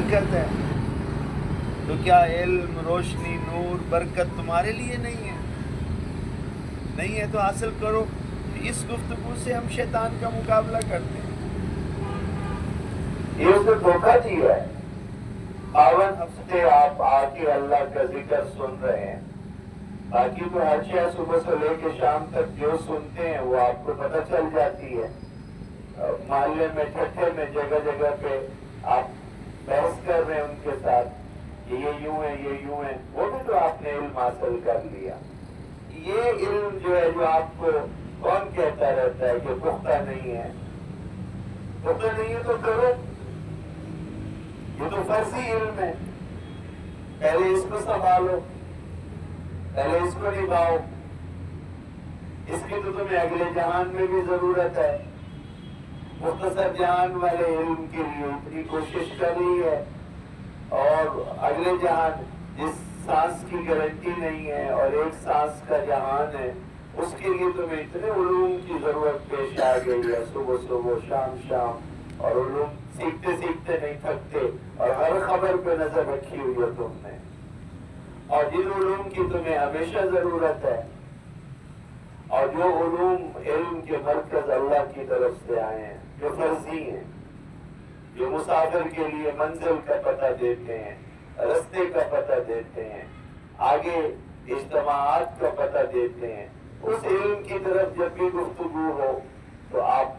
برکت ہے، تو کیا علم، روشنی، نور، برکت تمہارے لیے نہیں ہے؟ نہیں ہے تو حاصل کرو۔ اس گفتگو سے ہم شیطان کا مقابلہ کرتے ہیں۔ یہ اسے دھوکہ دیا ہے۔ 52 ہفتے آپ آ کے اللہ کا ذکر سن رہے ہیں، باقی تو ہر شے صبح سے لے کے شام تک جو سنتے ہیں وہ آپ کو پتہ چل جاتی ہے۔ محلے میں، ٹھٹھے میں، جگہ جگہ پہ آپ بحث کر رہے ہیں ان کے ساتھ کہ یہ یوں ہے، یہ یوں ہے، وہ بھی تو آپ نے علم حاصل کر لیا۔ یہ علم جو ہے، جو آپ کو کون کہتا رہتا ہے کہ پختہ نہیں ہے؟ پختہ نہیں ہے تو کرو، یہ تو فرضی علم ہے۔ پہلے اس کو سنبھالو، پہلے اس کو نبھاؤ، اس کی تو تمہیں اگلے جہان میں بھی ضرورت ہے۔ مختصر جہان والے علم کے لیے اتنی کوشش کر لی ہے، اور اگلے جہان جس سانس کی گارنٹی نہیں ہے اور ایک سانس کا جہان ہے، اس کے لیے تمہیں اتنے علوم کی ضرورت پیش آ گئی ہے، صبح صبح، شام شام، اور علوم سیکھتے سیکھتے نہیں تھکتے، اور ہر خبر پہ نظر رکھی ہوئی ہے تم نے، اور جن علوم کی تمہیں ہمیشہ ضرورت ہے، اور جو علوم علم کے مرکز اللہ کی طرف سے آئے ہیں، جو فرضی ہیں، جو مسافر کے لیے منزل کا پتہ دیتے ہیں، رستے کا پتہ دیتے ہیں، آگے اجتماعات کا پتہ دیتے ہیں، اس علم کی طرف جب بھی گفتگو ہو تو آپ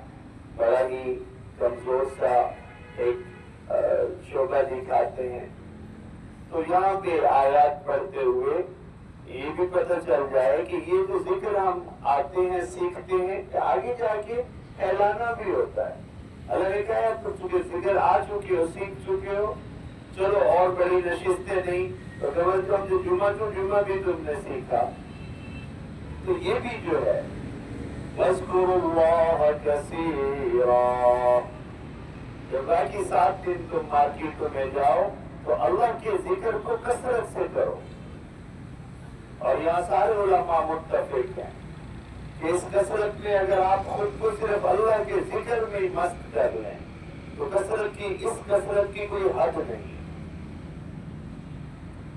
بڑا ہی کمزور سا ایک شعبہ دکھاتے ہیں۔ تو یہاں پہ آیات پڑھتے ہوئے یہ بھی پتہ چل جائے کہ یہ جو ذکر ہم آتے ہیں، سیکھتے ہیں، کہ آگے جا کے پھیلانا بھی ہوتا ہے۔ اللہ نے کہا ہے تو چونکہ ذکر آ چکے ہو، سیکھ چکے ہو، چلو اور بڑی نشستیں نہیں تو کم از کم جو جمعہ بھی تم نے سیکھا۔ تو یہ بھی جو ہے وَاذْكُرُوا اللَّهَ كَثِيرًا، جب باقی 7 دن تم مارکیٹوں میں جاؤ تو اللہ کے ذکر کو کثرت سے کرو۔ اور یہاں سارے علماء متفق ہیں کہ اس کثرت میں اگر آپ خود کو صرف اللہ کے ذکر میں مست کر لیں تو اس کثرت کی کوئی حد نہیں،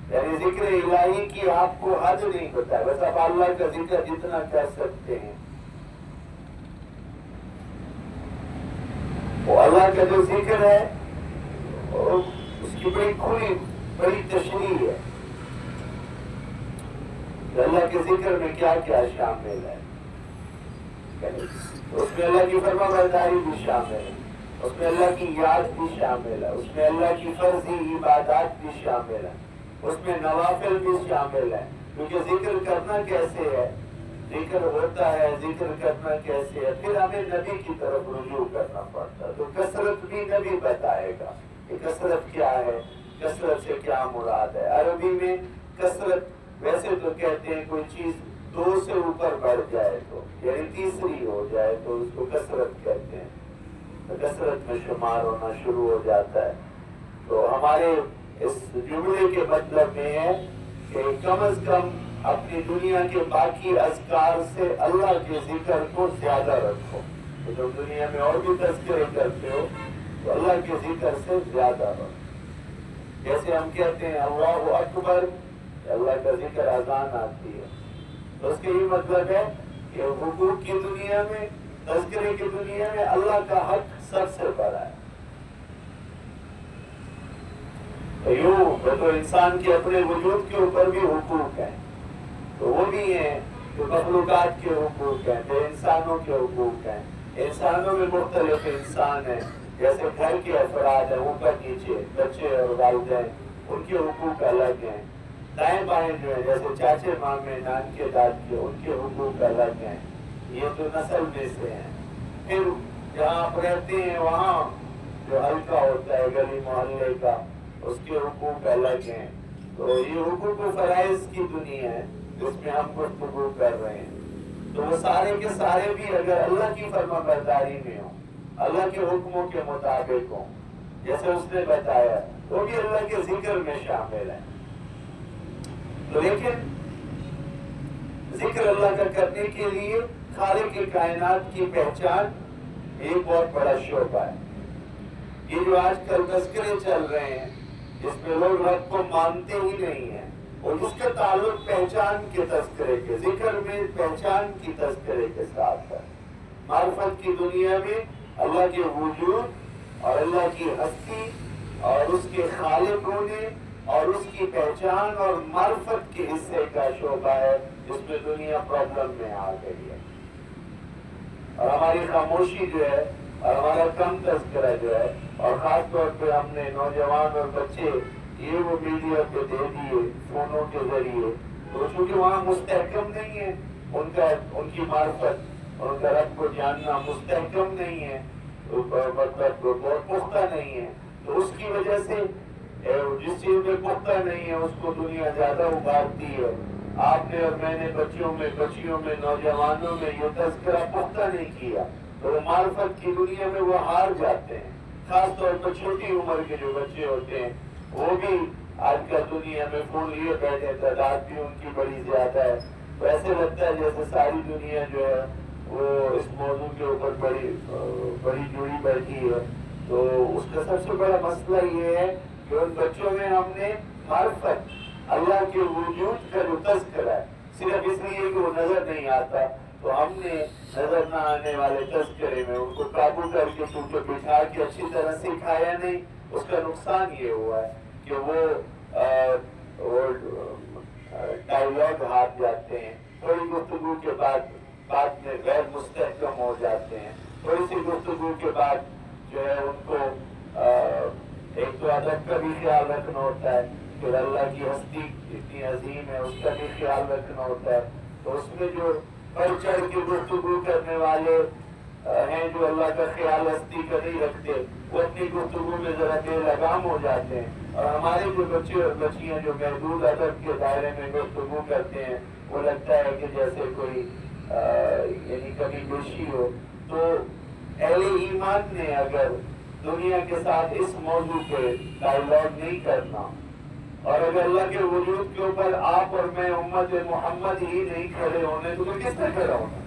یعنی ذکر الہی کی آپ کو حد نہیں ہوتا ہے، بس آپ اللہ کا ذکر جتنا کر سکتے ہیں۔ وہ اللہ کا جو ذکر ہے اس کی بڑی کھلی بڑی تشریح ہے کہ اللہ کے ذکر میں کیا کیا شامل ہے۔ اس میں اللہ کی فرما برداری بھی شامل ہے، اس میں اللہ کی یاد بھی شامل ہے، اس میں اللہ کی فرضی عبادات بھی شامل ہے، اس میں نوافل بھی شامل ہے۔ کیونکہ ذکر کرنا کیسے ہے، ذکر ہوتا ہے، ذکر کرنا کیسے ہے، پھر ہمیں نبی کی طرف رجوع کرنا پڑتا ہے۔ تو کثرت بھی نبی بتائے گا کہ کثرت کیا ہے، کثرت سے کیا مراد ہے۔ عربی میں کثرت ویسے تو کہتے ہیں کوئی چیز 2 سے اوپر بڑھ جائے تو، یعنی تیسری ہو جائے تو اس کو کثرت کہتے ہیں، تو کثرت میں شمار ہونا شروع ہو جاتا ہے۔ تو ہمارے اس جملے کے مطلب میں ہے کہ کم از کم اپنی دنیا کے باقی اذکار سے اللہ کے ذکر کو زیادہ رکھو۔ تو جب دنیا میں اور بھی تذکرے کرتے ہو تو اللہ کے ذکر سے زیادہ رکھو۔ جیسے ہم کہتے ہیں اللہ اکبر، اللہ کا ذکر اذان آتی ہے، تو اس کا یہ مطلب ہے کہ حقوق کی دنیا میں، تذکرے کی دنیا میں اللہ کا حق سب سے بڑا ہے۔ تو انسان کے اپنے وجود کے اوپر بھی حقوق ہیں، تو وہ بھی ہیں جو مخلوقات کے حقوق ہیں، جو انسانوں کے حقوق ہیں۔ انسانوں میں مختلف انسان ہیں، جیسے گھر کے افراد ہیں اوپر نیچے، بچے اور والدین، ان کے حقوق الگ ہیں۔ دائیں بائیں جو ہیں جیسے چاچے مامے، نانکے دادکے، ان کے حقوق الگ ہیں، یہ تو نسل میں سے ہیں۔ پھر جہاں آپ رہتے ہیں وہاں جو حلقہ ہوتا ہے گلی محلے کا، اس کے حقوق الگ ہیں۔ تو یہ حقوق و فرائض کی دنیا ہے جس میں ہم گفتگو کر رہے ہیں۔ تو وہ سارے کے سارے بھی اگر اللہ کی فرما برداری میں ہوں، اللہ کے حکموں کے مطابق ہوں جیسے اس نے بتایا، وہ بھی اللہ کے ذکر میں شامل ہے۔ تو لیکن ذکر اللہ کا کرنے کے لیے خالق کائنات کی پہچان ایک بہت بڑا شعبہ ہے۔ یہ جو آج کل تذکرے چل رہے ہیں جس میں لوگ رب کو مانتے ہی نہیں ہیں، اور جس کا تعلق پہچان کے تذکرے کے ذکر میں پہچان کی تذکرے کے ساتھ ہے۔ معرفت کی دنیا میں اللہ کے وجود اور اللہ کی ہستی اور اس کے خالق ہونے اور اس کی پہچان اور معرفت کے حصے کا شعبہ ہے، جس میں دنیا پرابلم میں آ گئی ہے۔ اور ہماری خاموشی جو ہے اور ہمارا کم تذکرہ جو ہے، اور خاص طور پہ ہم نے نوجوان اور بچے یہ وہ میڈیا پہ دے دیے فونوں کے ذریعے، تو چونکہ وہاں مستحکم نہیں ہے ان کی معرفت اور ان کا رب کو جاننا مستحکم نہیں ہے، مطلب بہت پختہ نہیں ہے، تو اس کی وجہ سے جس چیز میں پختہ نہیں ہے اس کو دنیا زیادہ ابھارتی ہے۔ آپ نے اور میں نے بچیوں میں نوجوانوں میں یہ تذکرہ پختہ نہیں کیا، تو وہ معرفت کی دنیا میں وہ ہار جاتے ہیں۔ خاص طور پر چھوٹی عمر کے جو بچے ہوتے ہیں وہ بھی آج کل دنیا میں فون لیے بیٹھے، تعداد بھی ان کی بڑی زیادہ ہے، تو ایسے لگتا ہے جیسے ساری دنیا جو ہے وہ اس موضوع کے اوپر بڑی جڑی بیٹھی ہے۔ تو اس کا سب سے بڑا مسئلہ یہ ہے کہ ان بچوں میں ہم نے معرفت اللہ کے وجود کا جو تذکرہ ہے، صرف اس لیے کہ وہ نظر نہیں آتا، تو ہم نے نظر نہ آنے والے تذکرے میں ان کو قابو کر کے چونکہ بٹھا کے اچھی طرح سکھایا نہیں۔ اس کا نقصان یہ ہوا ہے کہ وہ ڈائیلاگ ہار جاتے ہیں، تھوڑی گفتگو کے بعد میں غیر مستحکم ہو جاتے ہیں، تھوڑی سی گفتگو کے بعد جو ہے ان کو ایک تو ادب کا بھی خیال رکھنا ہوتا ہے، پھر اللہ کی ہستی اتنی عظیم ہے اس کا بھی خیال رکھنا ہوتا ہے، تو اس میں جو بڑھ چڑھ کے گفتگو کرنے والے ہیں جو اللہ کا خیال ہستی کا نہیں رکھتے، وہ اپنی گفتگو میں ذرا بے لگام ہو جاتے ہیں، اور ہمارے جو بچے اور بچیاں جو محدود ادب کے دائرے میں گفتگو کرتے ہیں وہ لگتا ہے کہ جیسے کوئی یعنی کبھی بیشی ہو۔ تو اہل ایمان نے اگر دنیا کے ساتھ اس موضوع پہ ڈائیلاگ نہیں کرنا، اور اگر اللہ کے وجود کے اوپر آپ اور میں امت محمد ہی نہیں کھڑے ہونے تو کس نے کھڑا ہونا؟